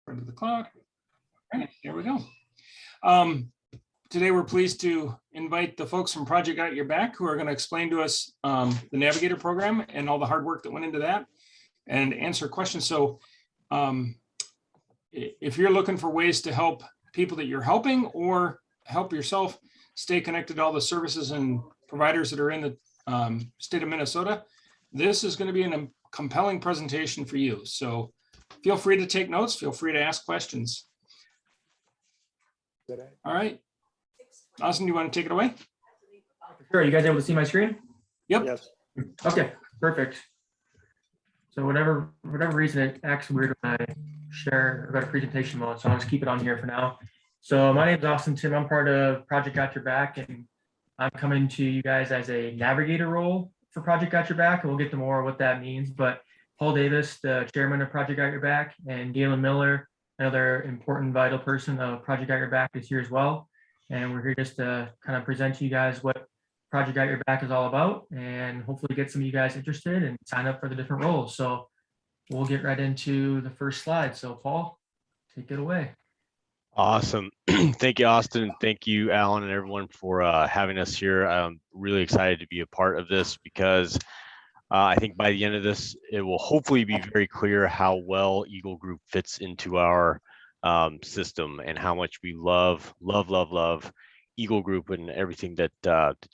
front of the clock. All right, here we go. Today we're pleased to invite the folks from Project Got Your Back who are going to explain to us the Navigator program and all the hard work that went into that and answer questions. So if you're looking for ways to help people that you're helping or help yourself stay connected to all the services and providers that are in the state of Minnesota, this is going to be a compelling presentation for you. So feel free to take notes, feel free to ask questions. All right. Austin, do you want to take it away? Sure. Are you guys able to see my screen? Yep. Yes. Okay, perfect. So whatever reason it acts weird when I share about a presentation mode, so I'll just keep it on here for now. So my name is Austin Tim. I'm part of Project Got Your Back, and I'm coming to you guys as a navigator role for Project Got Your Back, and we'll get to more of what that means. But Paul Davis, the chairman of Project Got Your Back, and Galen Miller, another important, vital person of Project Got Your Back, is here as well. And we're here just to kind of present to you guys what Project Got Your Back is all about, and hopefully get some of you guys interested and sign up for the different roles. So we'll get right into the first slide. So Paul, take it away. Awesome. Thank you, Austin. Thank you, Alan, and everyone for having us here. I'm really excited to be a part of this because I think by the end of this, it will hopefully be very clear how well Eagle Group fits into our system and how much we love Eagle Group and everything that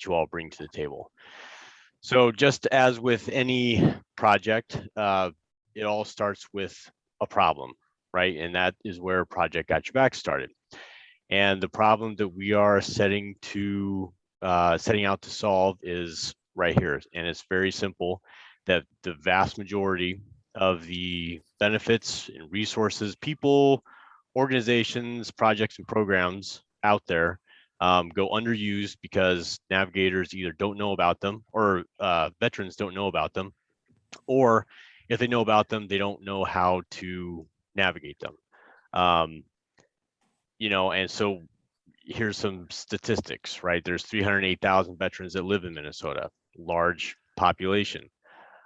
you all bring to the table. So just as with any project, it all starts with a problem, right? And that is where Project Got Your Back started. And the problem that we are setting out to solve is right here. And it's very simple, that the vast majority of the benefits and resources, people, organizations, projects, and programs out there go underused because navigators either don't know about them or veterans don't know about them, or if they know about them, they don't know how to navigate them. And so here's some statistics, right? There's 308,000 veterans that live in Minnesota, large population.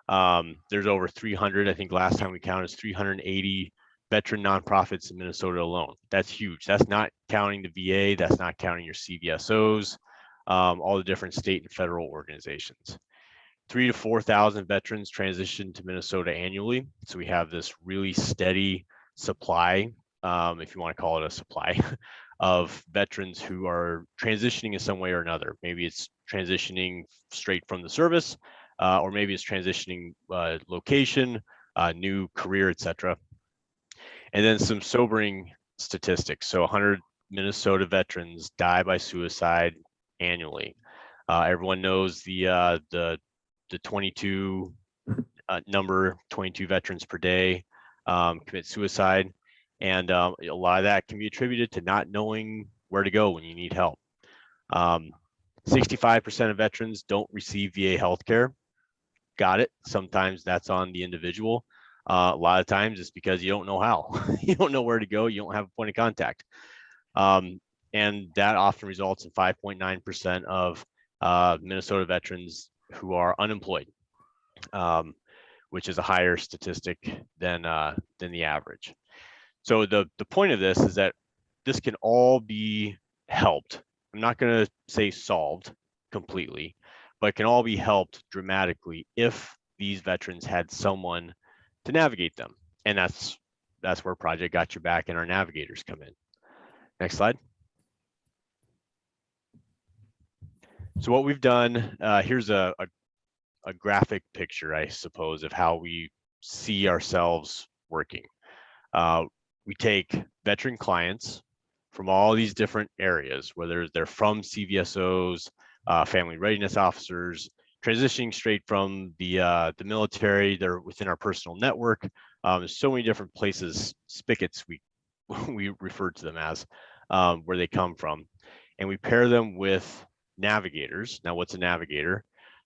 There's over 300, I think last time we counted, 380 veteran nonprofits in Minnesota alone. That's huge. That's not counting the VA. That's not counting your CVSOs, all the different state and federal organizations. 3,000 to 4,000 veterans transition to Minnesota annually. So we have this really steady supply, if you want to call it a supply, of veterans who are transitioning in some way or another. Maybe it's transitioning straight from the service, or maybe it's transitioning location, new career, etc. And then some sobering statistics. So 100 Minnesota veterans die by suicide annually. Everyone knows the 22 number, 22 veterans per day commit suicide. And a lot of that can be attributed to not knowing where to go when you need help. 65% of veterans don't receive VA healthcare. Got it. Sometimes that's on the individual. A lot of times it's because you don't know how. You don't know where to go. You don't have a point of contact. And that often results in 5.9% of Minnesota veterans who are unemployed, which is a higher statistic than the average. So the point of this is that this can all be helped. I'm not going to say solved completely, but it can all be helped dramatically if these veterans had someone to navigate them. And that's where Project Got Your Back and our navigators come in. Next slide. So what we've done, here's a graphic picture, I suppose, of how we see ourselves working. We take veteran clients from all these different areas, whether they're from CVSOs, family readiness officers, transitioning straight from the military, they're within our personal network. There's so many different places, spigots we refer to them as, where they come from. And we pair them with navigators. Now, what's a navigator?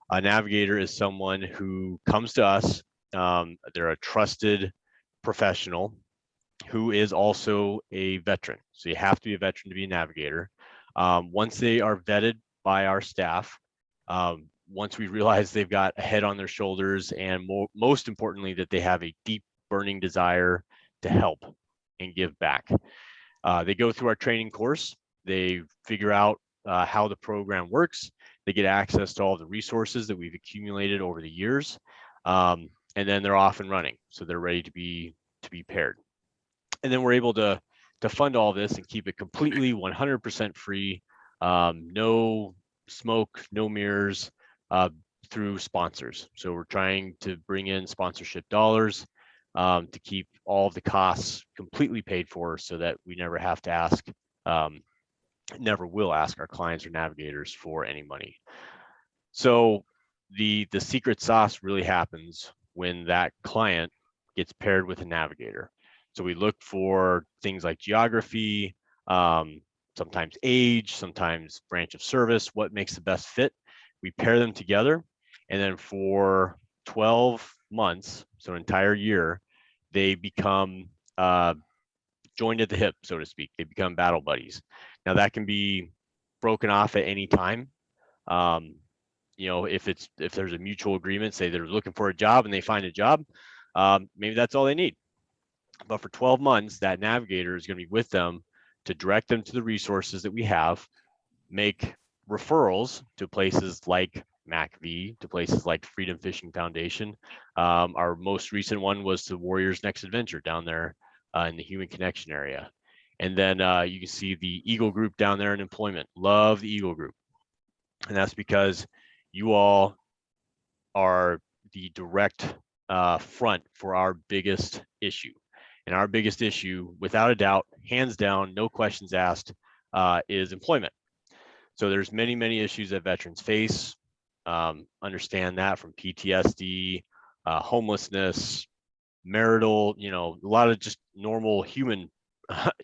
A navigator is someone who comes to us. They're a trusted professional who is also a veteran. So you have to be a veteran to be a navigator. Once they are vetted by our staff, once we realize they've got a head on their shoulders, and most importantly, that they have a deep burning desire to help and give back. They go through our training course. They figure out how the program works. They get access to all the resources that we've accumulated over the years. And then they're off and running. So they're ready to be paired. And then we're able to fund all this and keep it completely 100% free. No smoke, no mirrors, through sponsors. So we're trying to bring in sponsorship dollars to keep all of the costs completely paid for, so that we never have to ask, never will ask our clients or navigators for any money. So the secret sauce really happens when that client gets paired with a navigator. So we look for things like geography, sometimes age, sometimes branch of service, what makes the best fit. We pair them together, and then for 12 months, so an entire year, they become joined at the hip, so to speak. They become battle buddies. Now that can be broken off at any time. You know, if there's a mutual agreement, say they're looking for a job and they find a job, maybe that's all they need. But for 12 months, that navigator is going to be with them to direct them to the resources that we have, make referrals to places like MACV, to places like Freedom Fishing Foundation. Our most recent one was to Warriors Next Adventure down there in the Human Connection area. And then you can see the Eagle Group down there in employment. Love the Eagle Group. And that's because you all are the direct front for our biggest issue. And our biggest issue, without a doubt, hands down, no questions asked, is employment. So there's many, many issues that veterans face. Understand that, from PTSD, homelessness, marital, you know, a lot of just normal human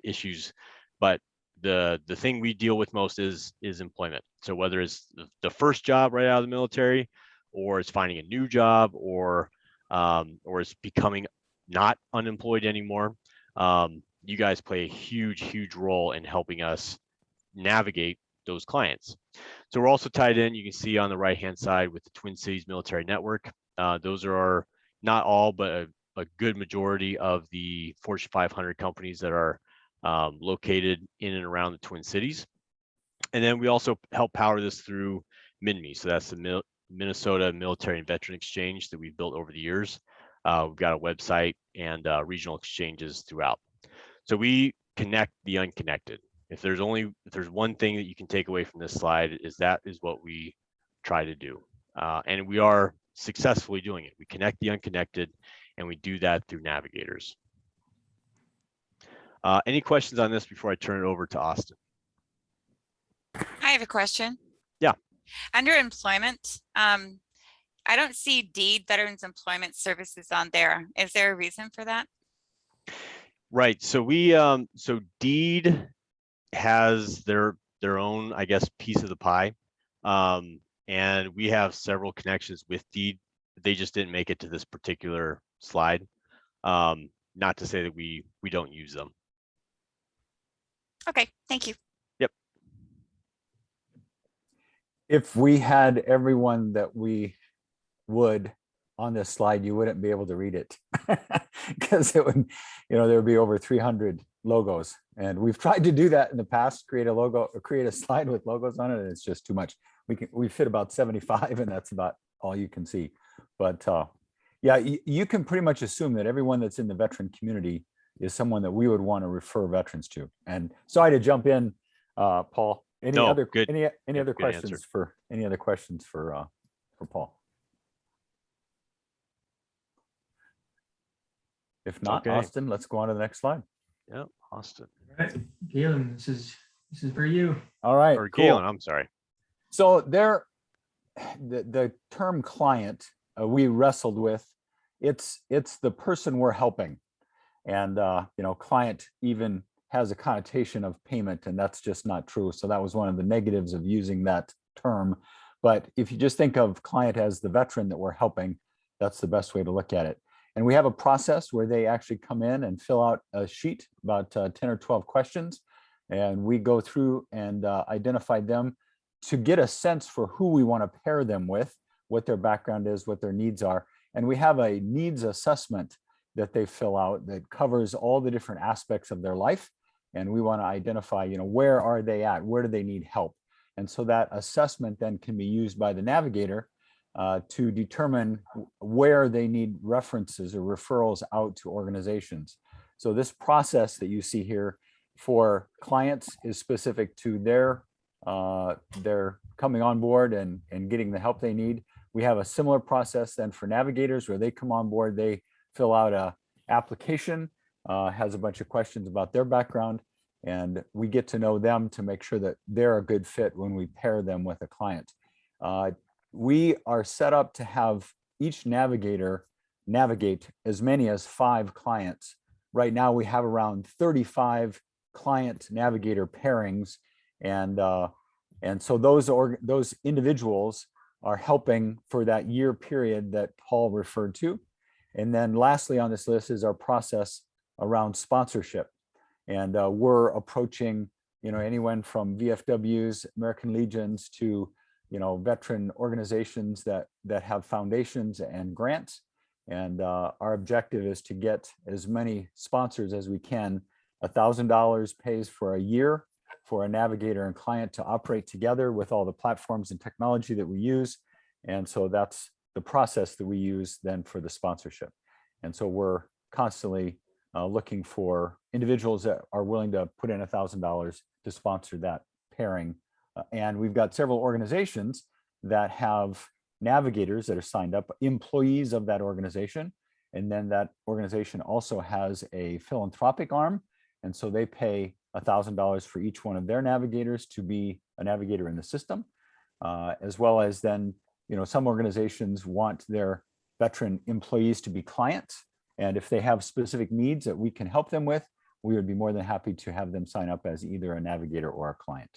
issues. But the thing we deal with most is employment. So whether it's the first job right out of the military, or it's finding a new job, or it's becoming not unemployed anymore, you guys play a huge role in helping us navigate those clients. So we're also tied in, you can see on the right hand side, with the Twin Cities Military Network. Those are not all, but a good majority of the Fortune 500 companies that are located in and around the Twin Cities. And then we also help power this through MINME. So that's the Minnesota Military and Veteran Exchange that we've built over the years. We've got a website and regional exchanges throughout. So we connect the unconnected. If there's one thing that you can take away from this slide, that is what we try to do. And we are successfully doing it. We connect the unconnected, and we do that through navigators. Any questions on this before I turn it over to Austin? I have a question. Yeah. Under employment, I don't see DEED, Veterans Employment Services, on there. Is there a reason for that? Right. So so DEED has their own, I guess, piece of the pie. And we have several connections with DEED. They just didn't make it to this particular slide. Not to say that we don't use them. Okay, thank you. Yep. If we had everyone that we would on this slide, you wouldn't be able to read it, because it would, there would be over 300 logos. And we've tried to do that in the past, create a slide with logos on it, and it's just too much. We fit about 75, and that's about all you can see. But yeah, you can pretty much assume that everyone that's in the veteran community is someone that we would want to refer veterans to. And sorry to jump in, Paul. Any other questions for Paul? If not, okay. Austin, let's go on to the next slide. Yep, Austin. All right, Galen, this is for you. All right, Or cool. Galen, I'm sorry. So the term client we wrestled with. It's the person we're helping, and client even has a connotation of payment, and that's just not true. So that was one of the negatives of using that term. But if you just think of client as the veteran that we're helping, that's the best way to look at it. And we have a process where they actually come in and fill out a sheet, about 10 or 12 questions, and we go through and identify them to get a sense for who we want to pair them with, what their background is, what their needs are. And we have a needs assessment that they fill out that covers all the different aspects of their life. And we want to identify, where are they at? Where do they need help? And so that assessment then can be used by the navigator to determine where they need references or referrals out to organizations. So this process that you see here for clients is specific to their coming on board and getting the help they need. We have a similar process then for navigators where they come on board, they fill out a application, has a bunch of questions about their background, and we get to know them to make sure that they're a good fit when we pair them with a client. We are set up to have each navigator navigate as many as 5 clients. Right now we have around 35 client navigator pairings, and so those individuals are helping for that year period that Paul referred to. And then lastly on this list is our process around sponsorship. And we're approaching, anyone from VFWs, American Legions to, veteran organizations that have foundations and grants. And our objective is to get as many sponsors as we can. $1,000 pays for a year for a navigator and client to operate together with all the platforms and technology that we use. And so that's the process that we use then for the sponsorship. And so we're constantly looking for individuals that are willing to put in $1,000 to sponsor that pairing. And we've got several organizations that have navigators that are signed up, employees of that organization. And then that organization also has a philanthropic arm. And so they pay $1,000 for each one of their navigators to be a navigator in the system, as well as then, some organizations want their veteran employees to be clients. And if they have specific needs that we can help them with, we would be more than happy to have them sign up as either a navigator or a client.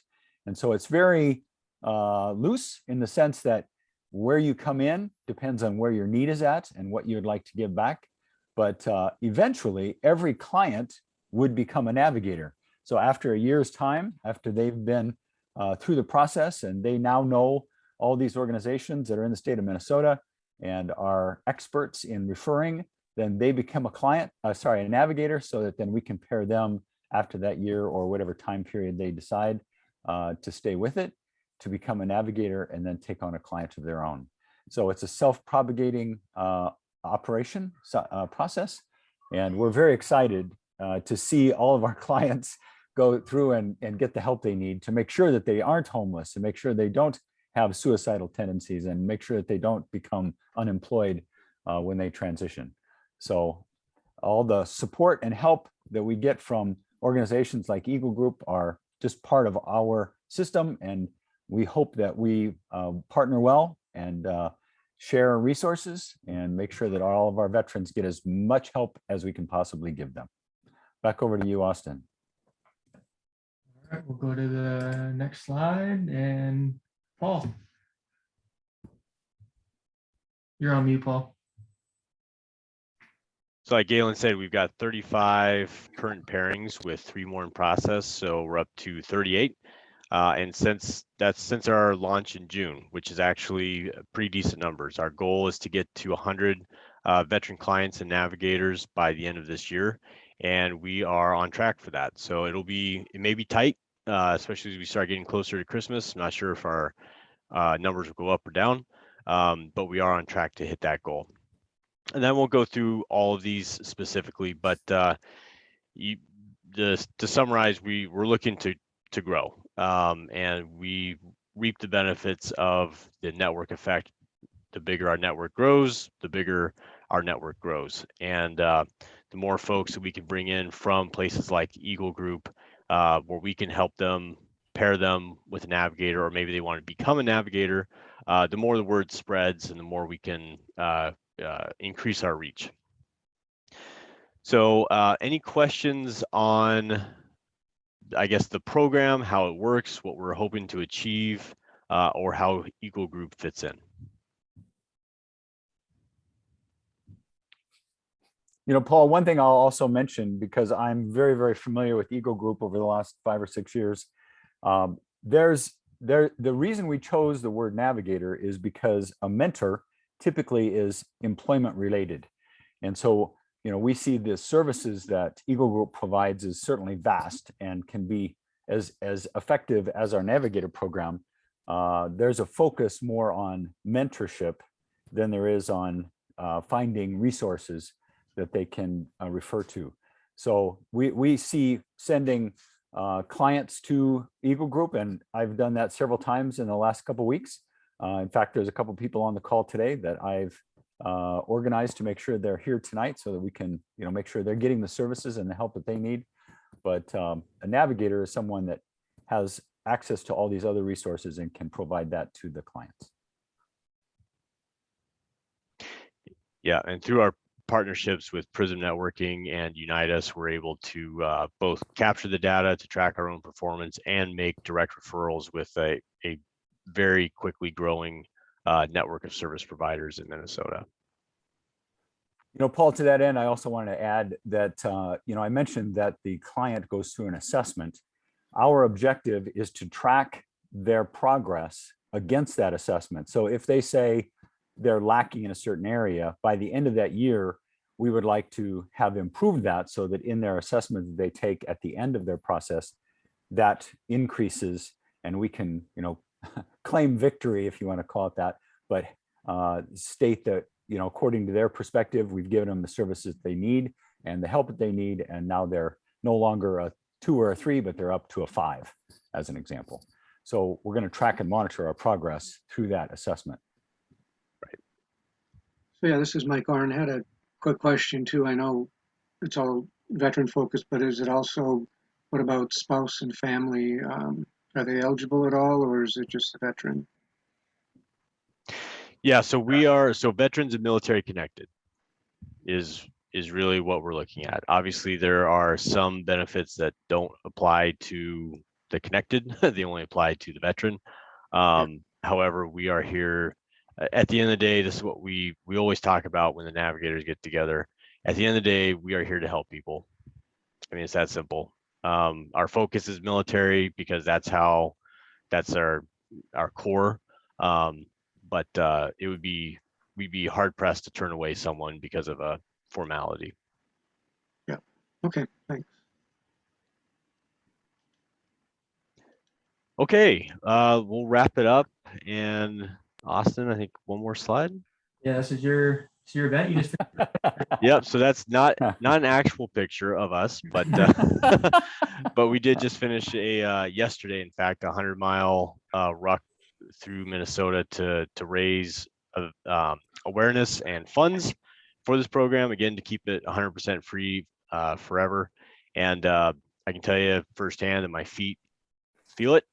And so it's very loose in the sense that where you come in depends on where your need is at and what you would like to give back. But eventually, every client would become a navigator. So after a year's time, after they've been through the process and they now know all these organizations that are in the state of Minnesota and are experts in referring, then they become a navigator, so that then we can pair them after that year or whatever time period they decide to stay with it, to become a navigator and then take on a client of their own. So it's a self-propagating operation process. And we're very excited to see all of our clients go through and get the help they need to make sure that they aren't homeless and make sure they don't have suicidal tendencies and make sure that they don't become unemployed when they transition. So all the support and help that we get from organizations like Eagle Group are just part of our system. And we hope that we partner well and share resources and make sure that all of our veterans get as much help as we can possibly give them. Back over to you, Austin. All right, we'll go to the next slide, and Paul. You're on mute, Paul. So like Galen said, we've got 35 current pairings with 3 more in process. So we're up to 38. And since our launch in June, which is actually pretty decent numbers, our goal is to get to 100 veteran clients and navigators by the end of this year. And we are on track for that. So it may be tight, especially as we start getting closer to Christmas. I'm not sure if our numbers will go up or down, but we are on track to hit that goal. And then we'll go through all of these specifically, but to summarize, we're looking to grow, and we reap the benefits of the network effect. The bigger our network grows, the bigger our network grows, and the more folks that we can bring in from places like Eagle Group, where we can help them pair them with a navigator, or maybe they want to become a navigator, the more the word spreads and the more we can increase our reach. So any questions on, I guess, the program, how it works, what we're hoping to achieve, or how Eagle Group fits in? Paul, one thing I'll also mention, because I'm very, very familiar with Eagle Group over the last 5 or 6 years, the reason we chose the word navigator is because a mentor typically is employment related. And so we see the services that Eagle Group provides is certainly vast and can be as effective as our Navigator program. There's a focus more on mentorship than there is on finding resources that they can refer to. So we see sending clients to Eagle Group, and I've done that several times in the last couple of weeks. In fact, there's a couple of people on the call today that I've organized to make sure they're here tonight so that we can make sure they're getting the services and the help that they need. But a navigator is someone that has access to all these other resources and can provide that to the clients. Yeah, and through our partnerships with Prism Networking and Unitas, we're able to both capture the data to track our own performance and make direct referrals with a very quickly growing network of service providers in Minnesota. Paul, to that end, I also want to add that, I mentioned that the client goes through an assessment. Our objective is to track their progress against that assessment. So if they say they're lacking in a certain area, by the end of that year, we would like to have improved that so that in their assessment that they take at the end of their process, that increases and we can, claim victory, if you want to call it that, but state that, according to their perspective, we've given them the services they need and the help that they need. And now they're no longer a 2 or a 3, but they're up to a 5, as an example. So we're going to track and monitor our progress through that assessment. So yeah, this is Mike Arn. I had a quick question too. I know it's all veteran focused, but is it also, what about spouse and family? Are they eligible at all, or is it just the veteran? Yeah, so veterans and military connected is really what we're looking at. Obviously, there are some benefits that don't apply to the connected; they only apply to the veteran. However, we are here. At the end of the day, this is what we always talk about when the navigators get together. At the end of the day, we are here to help people. I mean, it's that simple. Our focus is military because that's our core. But we'd be hard pressed to turn away someone because of a formality. Yeah. Okay. Thanks. Okay. We'll wrap it up. And Austin, I think one more slide. Yeah, this is your event. You just Yep. So that's not an actual picture of us, but but we did just finish yesterday, in fact, 100-mile ruck through Minnesota to raise awareness and funds for this program, again, to keep it 100% free forever. And I can tell you firsthand that my feet feel it,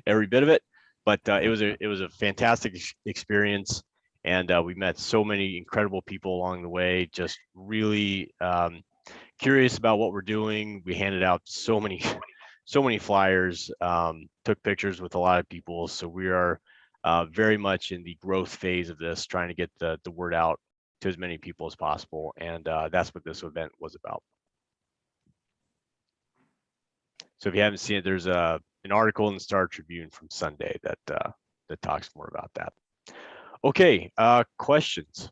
every bit of it. But it was a fantastic experience, and we met so many incredible people along the way, just really curious about what we're doing. We handed out so many flyers, took pictures with a lot of people. So we are very much in the growth phase of this, trying to get the word out to as many people as possible. And that's what this event was about. So if you haven't seen it, there's an article in the Star Tribune from Sunday that talks more about that. Okay, questions?